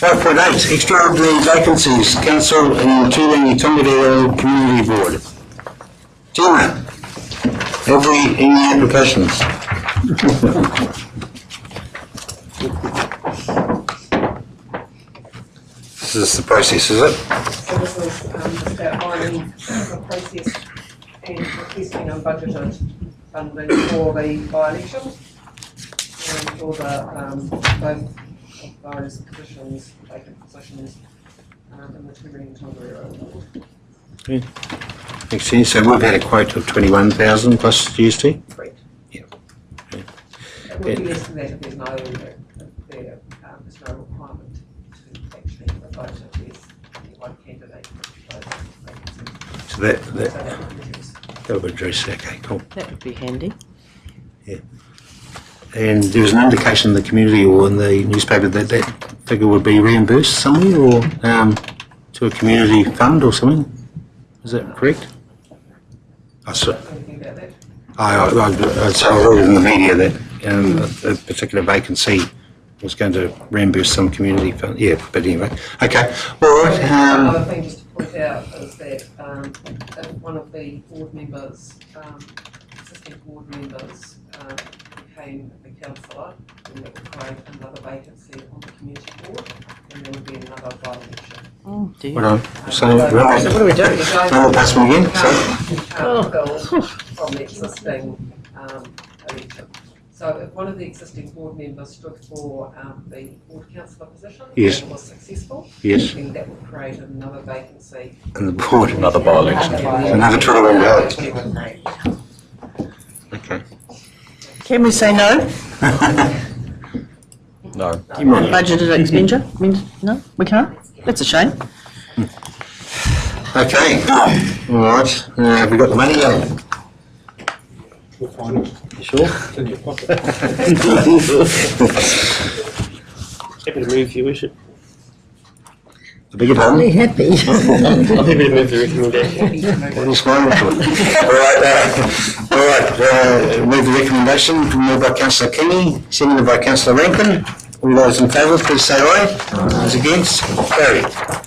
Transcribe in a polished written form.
5.8, extraordinary vacancies, council and Turangi Tongadero Community Board. Gina, any applications? This is the process, is it? So this is just outlining the process and requesting unbudgeted funding for the by-election and for the both of those positions, vacant positions in the Turangi and Tongariro Ward. Okay. Makes sense. So we've had a quote of 21,000 plus GST? Correct. Yeah. Okay. It would be less than that if there's no requirement to actually vote if there's only one candidate for those vacancies. So So that would reduce. that would address, okay, cool. That would be handy. Yeah. And there was an indication in the community or in the newspaper that that figure would be reimbursed somewhere or to a community fund or something. Is that correct? I saw. Anything about that? I saw in the media that a particular vacancy was going to reimburse some community fund. Yeah, but anyway. Okay. All right. Another thing just to point out is that if one of the board members, existing board members, became a councillor, then that would create another vacancy on the community board, and there would be another by-election. Oh dear. Hold on. So, right. So what do we do? Pass me again. You can't fill from the existing election. So if one of the existing board members stood for the board councillor position Yes. and was successful, Yes. then that would create another vacancy. And the board. Another by-election. Another trial and error. Okay. Can we say no? No. Budgeted expenditure? I mean, no, we can't. That's a shame. Okay. All right. Have we got the money, Alan? We'll find it. You sure? It's in your pocket. Happy to move if you wish it. I beg your pardon? happy. I'm happy to move the recommendation. What is my report? All right, move the recommendation, moved by Councillor Kenny, seconded by Councillor Rankin. All those in favour, please say aye. Those against, carried.